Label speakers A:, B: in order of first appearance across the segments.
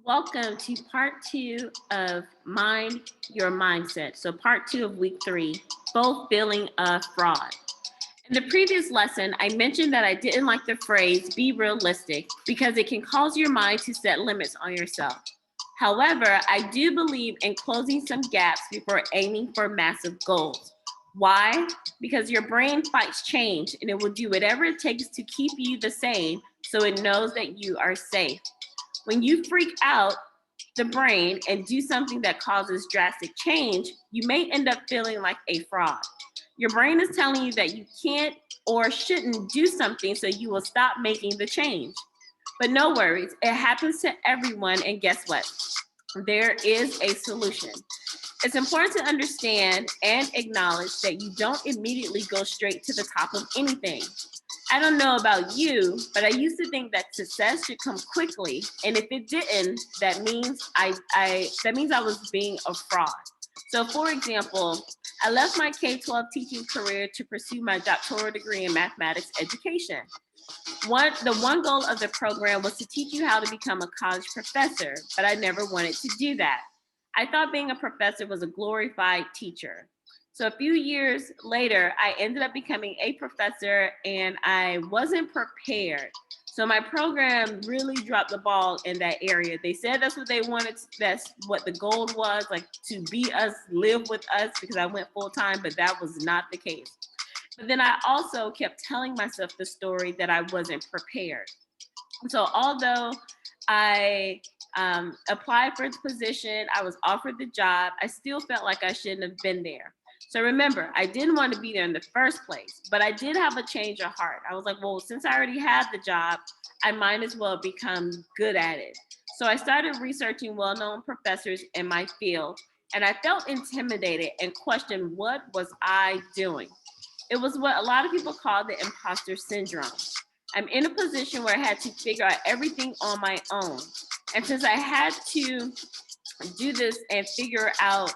A: Welcome to part 2 of Mind Your Mindset. So, part 2 of week 3, Faux Feeling of Fraud. In the previous lesson, I mentioned that I didn't like the phrase be realistic because it can cause your mind to set limits on yourself. However, I do believe in closing some gaps before aiming for massive goals. Why? Because your brain fights change and it will do whatever it takes to keep you the same so it knows that you are safe. When you freak out the brain and do something that causes drastic change, you may end up feeling like a fraud. Your brain is telling you that you can't or shouldn't do something, so you will stop making the change. But no worries, it happens to everyone, and guess what? There is a solution. It's important to understand and acknowledge that you don't immediately go straight to the top of anything. I don't know about you, but I used to think that success should come quickly, and if it didn't, that means I was being a fraud. So, for example, I left my K-12 teaching career to pursue my doctoral degree in mathematics education. The one goal of the program was to teach you how to become a college professor, but I never wanted to do that. I thought being a professor was a glorified teacher. So a few years later, I ended up becoming a professor and I wasn't prepared. So my program really dropped the ball in that area. They said that's what they wanted, that's what the goal was, like to be us, live with us, because I went full time, but that was not the case. But then I also kept telling myself the story that I wasn't prepared. So although I applied for the position, I was offered the job, I still felt like I shouldn't have been there. So remember, I didn't want to be there in the first place, but I did have a change of heart. I was like, well, since I already had the job, I might as well become good at it. So I started researching well-known professors in my field, and I felt intimidated and questioned what was I doing. It was what a lot of people call the imposter syndrome. I'm in a position where I had to figure out everything on my own. And since I had to do this and figure out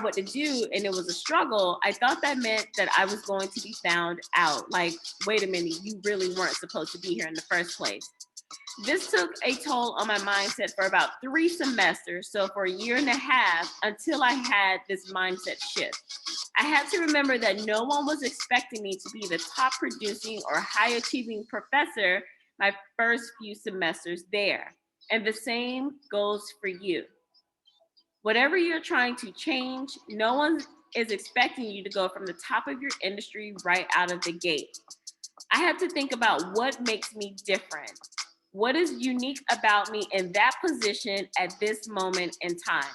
A: what to do, and it was a struggle, I thought that meant that I was going to be found out. Like, wait a minute, you really weren't supposed to be here in the first place. This took a toll on my mindset for about 3 semesters, so for a year and a half until I had this mindset shift. I had to remember that no one was expecting me to be the top producing or high achieving professor my first few semesters there. And the same goes for you. Whatever you're trying to change, no one is expecting you to go from the top of your industry right out of the gate. I had to think about what makes me different. What is unique about me in that position at this moment in time?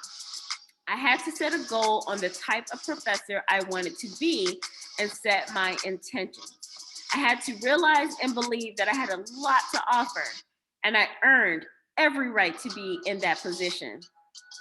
A: I had to set a goal on the type of professor I wanted to be and set my intentions. I had to realize and believe that I had a lot to offer, and I earned every right to be in that position.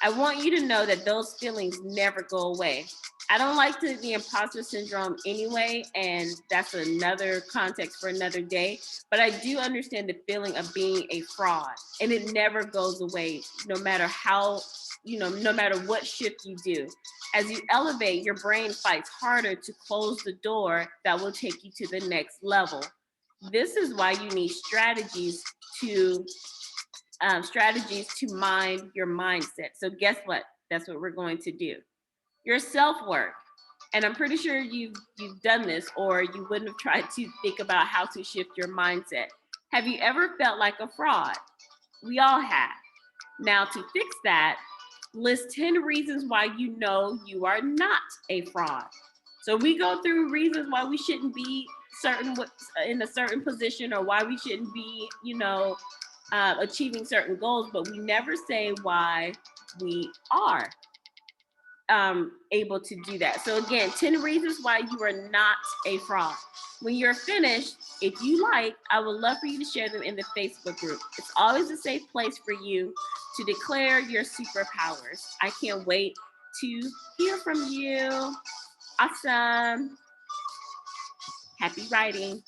A: I want you to know that those feelings never go away. I don't like the imposter syndrome anyway, and that's another context for another day. But I do understand the feeling of being a fraud, and it never goes away, no matter how, no matter what shift you do. As you elevate, your brain fights harder to close the door that will take you to the next level. This is why you need to strategies to mind your mindset. So guess what? That's what we're going to do. Your self-work. And I'm pretty sure you've done this or you wouldn't have tried to think about how to shift your mindset. Have you ever felt like a fraud? We all have. Now to fix that, list 10 reasons why you know you are not a fraud. So we go through reasons why we shouldn't be in a certain position or why we shouldn't be, achieving certain goals, but we never say why we are able to do that. So again, 10 reasons why you are not a fraud. When you're finished, if you like, I would love for you to share them in the Facebook group. It's always a safe place for you to declare your superpowers. I can't wait to hear from you. Awesome. Happy writing.